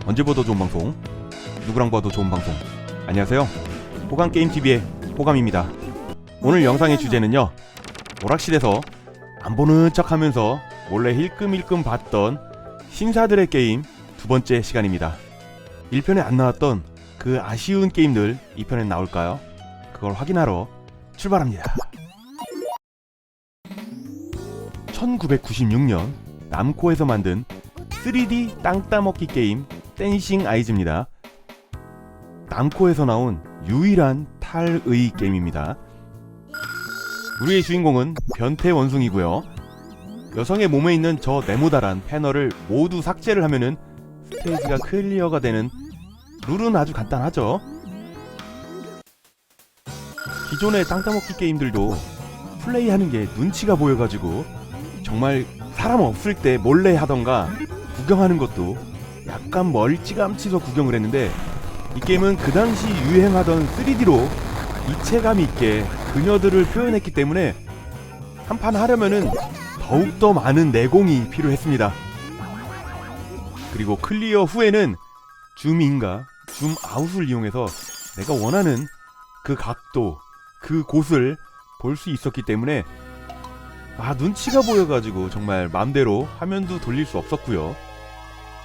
언제 봐도 좋은 방송, 누구랑 봐도 좋은 방송. 안녕하세요, 호감게임TV의 호감입니다. 오늘 영상의 주제는요, 오락실에서 안 보는 척 하면서 몰래 힐끔힐끔 봤던 신사들의 게임 두 번째 시간입니다. 1편에 안 나왔던 그 아쉬운 게임들 2편에 나올까요? 그걸 확인하러 출발합니다. 1996년 남코에서 만든 3D 땅 따먹기 게임 댄싱 아이즈입니다. 남코에서 나온 유일한 탈의 게임입니다. 우리의 주인공은 변태 원숭이고요. 여성의 몸에 있는 저 네모다란 패널을 모두 삭제를 하면은 스테이지가 클리어가 되는 룰은 아주 간단하죠. 기존의 땅 따먹기 게임들도 플레이하는 게 눈치가 보여가지고 정말 사람 없을 때 몰래 하던가 구경하는 것도 약간 멀찌감치서 구경을 했는데, 이 게임은 그 당시 유행하던 3D로 이체감 있게 그녀들을 표현했기 때문에 한판 하려면은 더욱더 많은 내공이 필요했습니다. 그리고 클리어 후에는 줌인과 줌아웃을 이용해서 내가 원하는 그 각도, 그 곳을 볼 수 있었기 때문에 눈치가 보여가지고 정말 맘대로 화면도 돌릴 수 없었고요.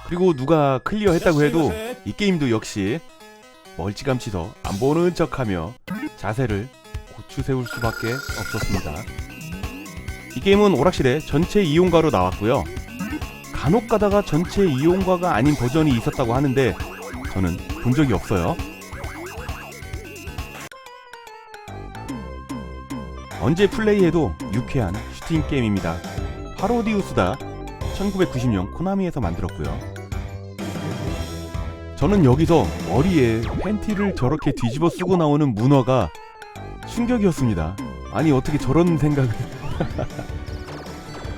그리고 누가 클리어 했다고 해도 이 게임도 역시 멀찌감치서 안 보는 척하며 자세를 고추 세울 수밖에 없었습니다. 이 게임은 오락실에 전체 이용가로 나왔고요. 간혹 가다가 전체 이용가가 아닌 버전이 있었다고 하는데 저는 본 적이 없어요. 언제 플레이해도 유쾌한 슈팅 게임입니다. 파로디우스다 1990년 코나미에서 만들었고요. 저는 여기서 머리에 팬티를 저렇게 뒤집어 쓰고 나오는 문어가 충격이었습니다. 아니 어떻게 저런 생각을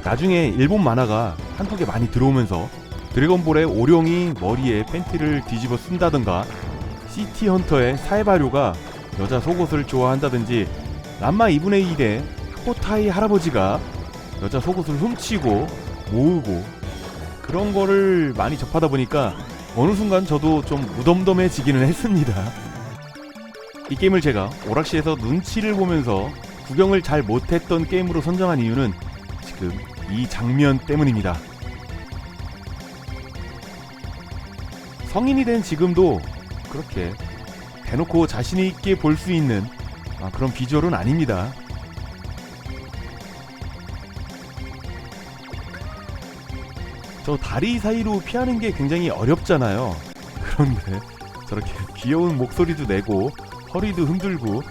나중에 일본 만화가 한두 개 많이 들어오면서 드래곤볼의 오룡이 머리에 팬티를 뒤집어 쓴다던가, 시티헌터의 사에바료가 여자 속옷을 좋아한다든지, 람마 2분의 1의 코타이 할아버지가 여자 속옷을 훔치고 모으고, 그런 거를 많이 접하다 보니까 어느 순간 저도 좀 무덤덤해지기는 했습니다. 이 게임을 제가 오락실에서 눈치를 보면서 구경을 잘 못했던 게임으로 선정한 이유는 지금 이 장면 때문입니다. 성인이 된 지금도 그렇게 대놓고 자신있게 볼 수 있는 그런 비주얼은 아닙니다. 저 다리 사이로 피하는 게 굉장히 어렵잖아요. 그런데 저렇게 귀여운 목소리도 내고 허리도 흔들고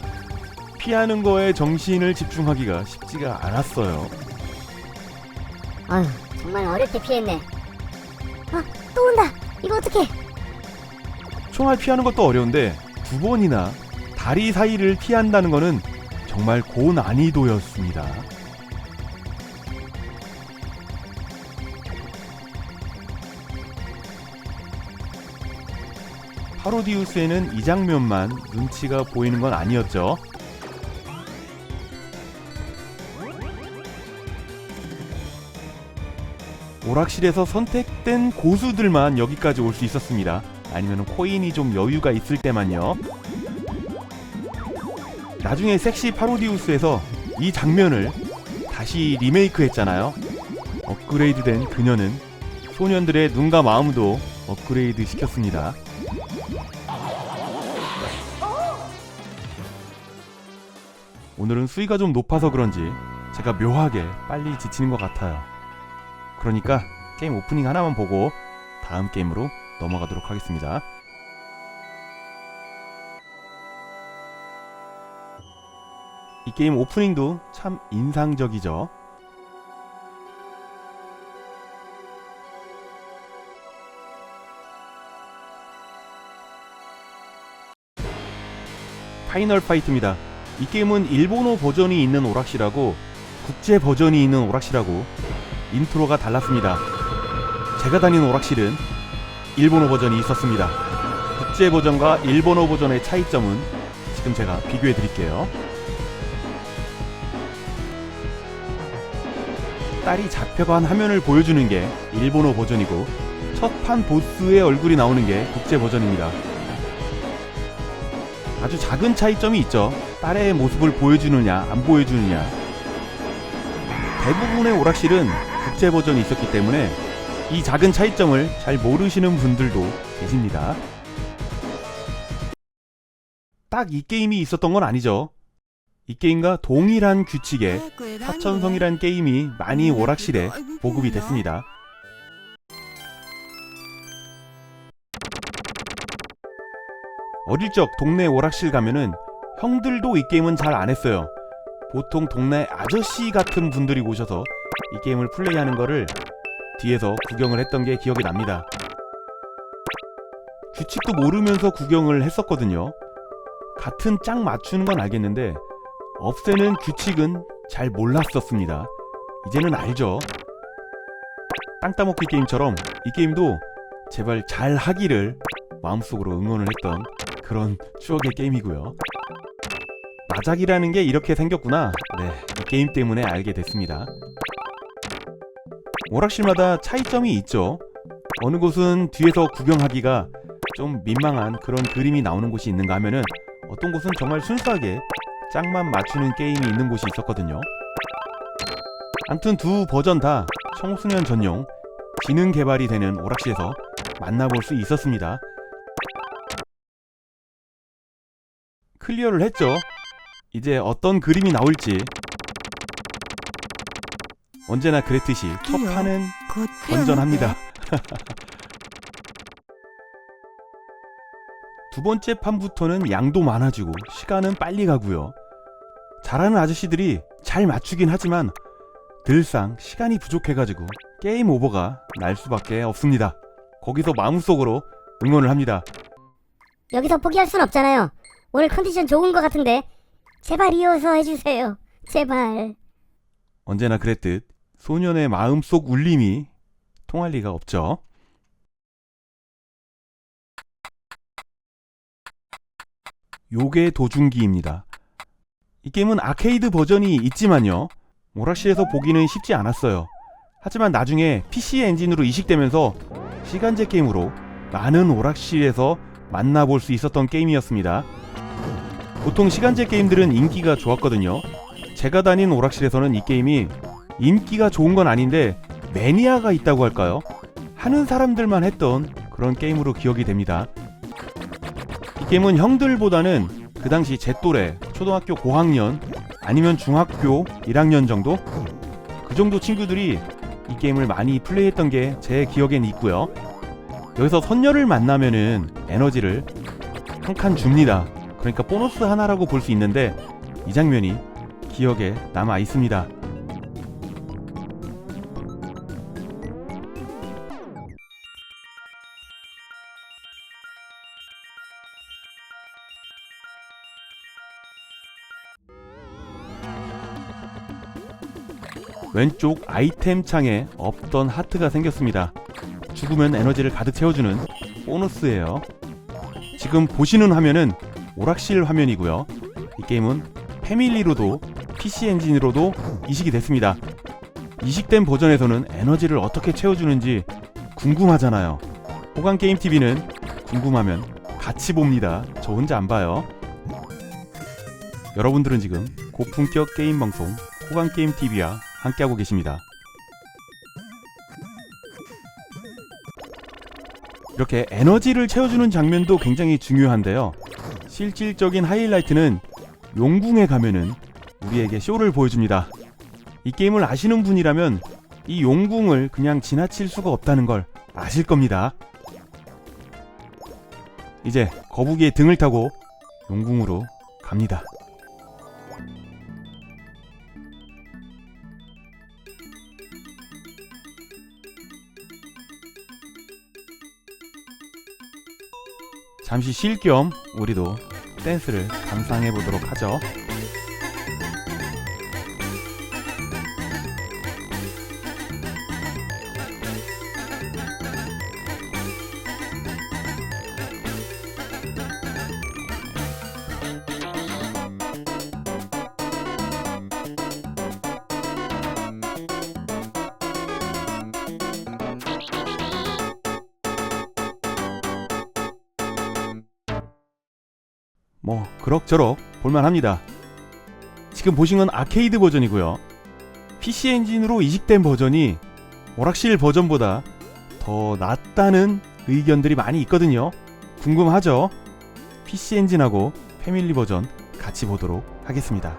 피하는 거에 정신을 집중하기가 쉽지가 않았어요. 아휴, 정말 어릴 때 피했네. 또 온다. 이거 어떡해? 총알 피하는 것도 어려운데 두 번이나 다리 사이를 피한다는 거는 정말 고난이도였습니다. 파로디우스에는 이 장면만 눈치가 보이는 건 아니었죠. 오락실에서 선택된 고수들만 여기까지 올 수 있었습니다. 아니면 코인이 좀 여유가 있을 때만요. 나중에 섹시 파로디우스에서 이 장면을 다시 리메이크 했잖아요. 업그레이드된 그녀는 소년들의 눈과 마음도 업그레이드 시켰습니다. 오늘은 수위가 좀 높아서 그런지 제가 묘하게 빨리 지치는 것 같아요. 그러니까 게임 오프닝 하나만 보고 다음 게임으로 넘어가도록 하겠습니다. 이 게임 오프닝도 참 인상적이죠. 파이널 파이트입니다. 이 게임은 일본어 버전이 있는 오락실하고 국제 버전이 있는 오락실하고 인트로가 달랐습니다. 제가 다닌 오락실은 일본어 버전이 있었습니다. 국제 버전과 일본어 버전의 차이점은 지금 제가 비교해 드릴게요. 딸이 잡혀간 화면을 보여주는 게 일본어 버전이고, 첫 판 보스의 얼굴이 나오는 게 국제 버전입니다. 아주 작은 차이점이 있죠. 딸의 모습을 보여주느냐 안 보여주느냐. 대부분의 오락실은 국제 버전이 있었기 때문에 이 작은 차이점을 잘 모르시는 분들도 계십니다. 딱 이 게임이 있었던 건 아니죠. 이 게임과 동일한 규칙의 사천성이란 게임이 많이 오락실에 보급이 됐습니다. 어릴 적 동네 오락실 가면은 형들도 이 게임은 잘 안 했어요. 보통 동네 아저씨 같은 분들이 오셔서 이 게임을 플레이하는 거를 뒤에서 구경을 했던 게 기억이 납니다. 규칙도 모르면서 구경을 했었거든요. 같은 짝 맞추는 건 알겠는데 없애는 규칙은 잘 몰랐었습니다. 이제는 알죠. 땅 따먹기 게임처럼 이 게임도 제발 잘 하기를 마음속으로 응원을 했던 그런 추억의 게임이고요. 마작이라는 게 이렇게 생겼구나. 네, 이 게임 때문에 알게 됐습니다. 오락실마다 차이점이 있죠. 어느 곳은 뒤에서 구경하기가 좀 민망한 그런 그림이 나오는 곳이 있는가 하면은 어떤 곳은 정말 순수하게 짝만 맞추는 게임이 있는 곳이 있었거든요. 아무튼 두 버전 다 청소년 전용 지능 개발이 되는 오락실에서 만나볼 수 있었습니다. 클리어를 했죠. 이제 어떤 그림이 나올지. 언제나 그랬듯이 첫 판은 건전합니다. 두 번째 판부터는 양도 많아지고 시간은 빨리 가고요. 잘하는 아저씨들이 잘 맞추긴 하지만 늘상 시간이 부족해가지고 게임 오버가 날 수밖에 없습니다. 거기서 마음속으로 응원을 합니다. 여기서 포기할 순 없잖아요. 오늘 컨디션 좋은 것 같은데 제발 이어서 해주세요. 제발. 언제나 그랬듯 소년의 마음속 울림이 통할 리가 없죠. 요괴 도중기입니다. 이 게임은 아케이드 버전이 있지만요, 오락실에서 보기는 쉽지 않았어요. 하지만 나중에 PC 엔진으로 이식되면서 시간제 게임으로 많은 오락실에서 만나볼 수 있었던 게임이었습니다. 보통 시간제 게임들은 인기가 좋았거든요. 제가 다닌 오락실에서는 이 게임이 인기가 좋은 건 아닌데 매니아가 있다고 할까요? 하는 사람들만 했던 그런 게임으로 기억이 됩니다. 이 게임은 형들보다는 그 당시 제 또래 초등학교 고학년 아니면 중학교 1학년 정도? 그 정도 친구들이 이 게임을 많이 플레이했던 게 제 기억엔 있고요. 여기서 선녀를 만나면은 에너지를 한 칸 줍니다. 그러니까 보너스 하나라고 볼 수 있는데 이 장면이 기억에 남아 있습니다. 왼쪽 아이템 창에 없던 하트가 생겼습니다. 죽으면 에너지를 가득 채워주는 보너스예요. 지금 보시는 화면은 오락실 화면이고요. 이 게임은 패밀리로도 PC 엔진으로도 이식이 됐습니다. 이식된 버전에서는 에너지를 어떻게 채워주는지 궁금하잖아요. 호강게임TV는 궁금하면 같이 봅니다. 저 혼자 안 봐요. 여러분들은 지금 고품격 게임 방송 호강게임TV와 함께하고 계십니다. 이렇게 에너지를 채워주는 장면도 굉장히 중요한데요. 실질적인 하이라이트는 용궁에 가면은 우리에게 쇼를 보여줍니다. 이 게임을 아시는 분이라면 이 용궁을 그냥 지나칠 수가 없다는 걸 아실 겁니다. 이제 거북이의 등을 타고 용궁으로 갑니다. 잠시 쉴 겸 우리도 댄스를 감상해 보도록 하죠. 뭐 그럭저럭 볼만합니다. 지금 보신 건 아케이드 버전이고요. PC 엔진으로 이식된 버전이 오락실 버전보다 더 낫다는 의견들이 많이 있거든요. 궁금하죠? PC 엔진하고 패밀리 버전 같이 보도록 하겠습니다.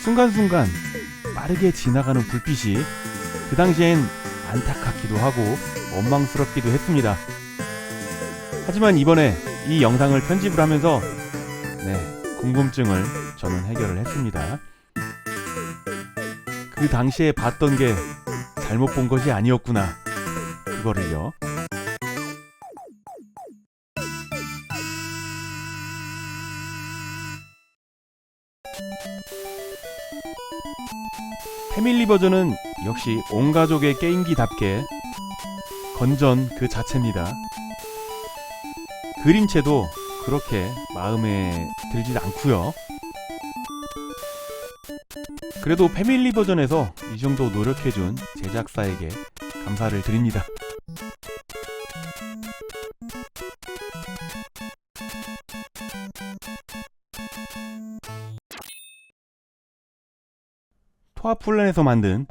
순간순간 빠르게 지나가는 불빛이 그 당시엔 안타깝기도 하고 원망스럽기도 했습니다. 하지만 이번에 이 영상을 편집을 하면서 궁금증을 저는 해결을 했습니다. 그 당시에 봤던 게 잘못 본 것이 아니었구나, 그거를요. 패밀리 버전은 역시 온 가족의 게임기답게 건전 그 자체입니다. 그림체도 그렇게 마음에 들지 않고요. 그래도 패밀리 버전에서 이 정도 노력해준 제작사에게 감사를 드립니다. 토아플랜에서 만든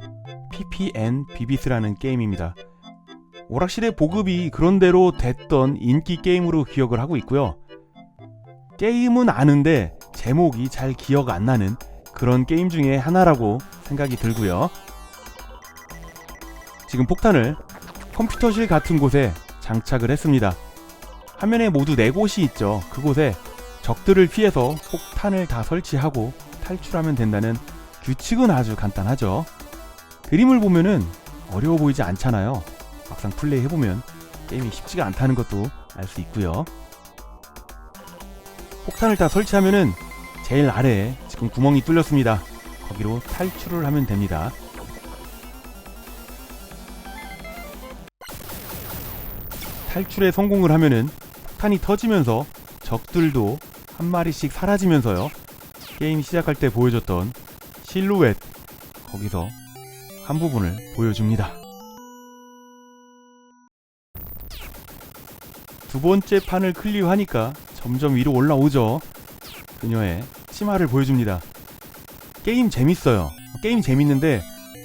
PPN 비비스라는 게임입니다. 오락실의 보급이 그런대로 됐던 인기 게임으로 기억을 하고 있고요. 게임은 아는데 제목이 잘 기억 안 나는 그런 게임 중에 하나라고 생각이 들고요. 지금 폭탄을 컴퓨터실 같은 곳에 장착을 했습니다. 화면에 모두 4곳이 있죠. 그곳에 적들을 피해서 폭탄을 다 설치하고 탈출하면 된다는 규칙은 아주 간단하죠. 그림을 보면은 어려워 보이지 않잖아요. 막상 플레이 해보면 게임이 쉽지가 않다는 것도 알 수 있고요. 폭탄을 다 설치하면은 제일 아래에 지금 구멍이 뚫렸습니다. 거기로 탈출을 하면 됩니다. 탈출에 성공을 하면은 폭탄이 터지면서 적들도 한 마리씩 사라지면서요. 게임 시작할 때 보여줬던 실루엣, 거기서 한 부분을 보여줍니다. 두 번째 판을 클리어하니까 점점 위로 올라오죠. 그녀의 치마를 보여줍니다. 게임 재밌어요. 게임 재밌는데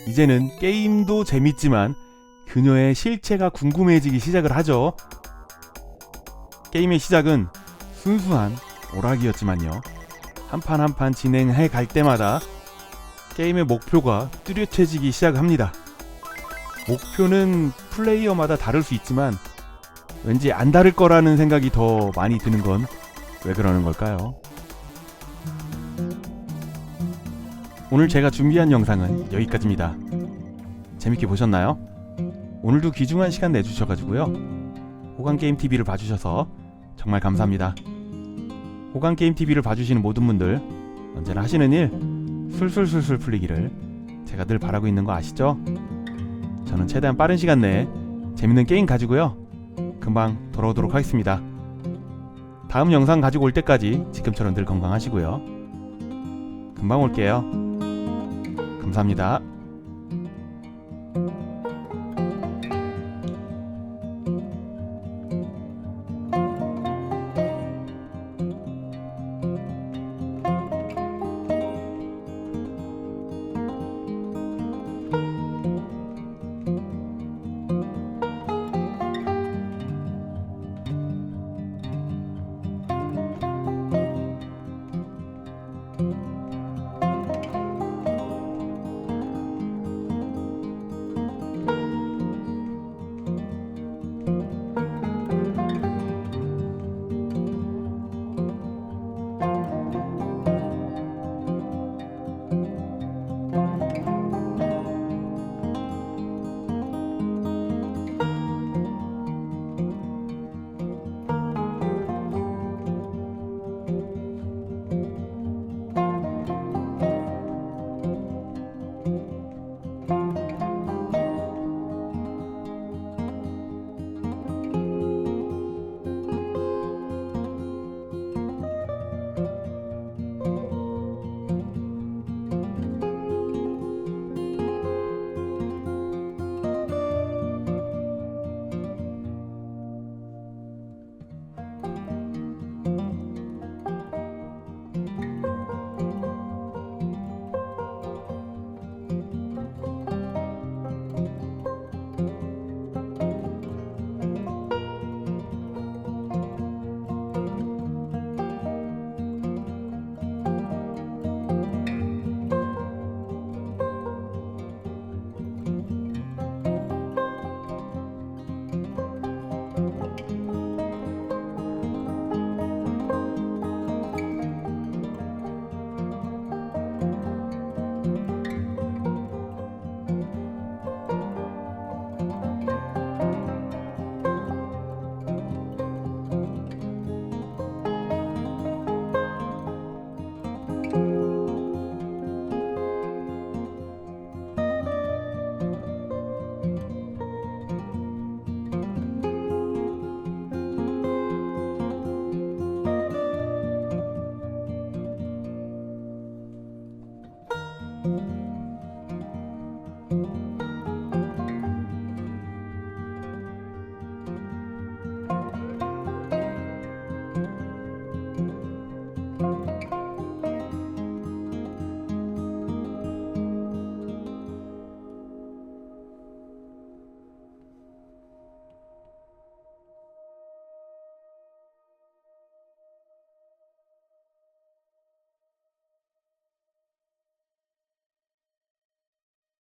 이제는 게임도 재밌지만 그녀의 실체가 궁금해지기 시작을 하죠. 게임의 시작은 순수한 오락이었지만요. 한 판 한 판 진행해 갈 때마다 게임의 목표가 뚜렷해지기 시작합니다. 목표는 플레이어마다 다를 수 있지만 왠지 안 다를 거라는 생각이 더 많이 드는 건 왜 그러는 걸까요? 오늘 제가 준비한 영상은 여기까지입니다. 재밌게 보셨나요? 오늘도 귀중한 시간 내주셔가지고요. 호강게임TV를 봐주셔서 정말 감사합니다. 호강게임TV를 봐주시는 모든 분들 언제나 하시는 일 술술술술 풀리기를 제가 늘 바라고 있는 거 아시죠? 저는 최대한 빠른 시간 내에 재밌는 게임 가지고요. 금방 돌아오도록 하겠습니다. 다음 영상 가지고 올 때까지 지금처럼 늘 건강하시고요. 금방 올게요. 감사합니다.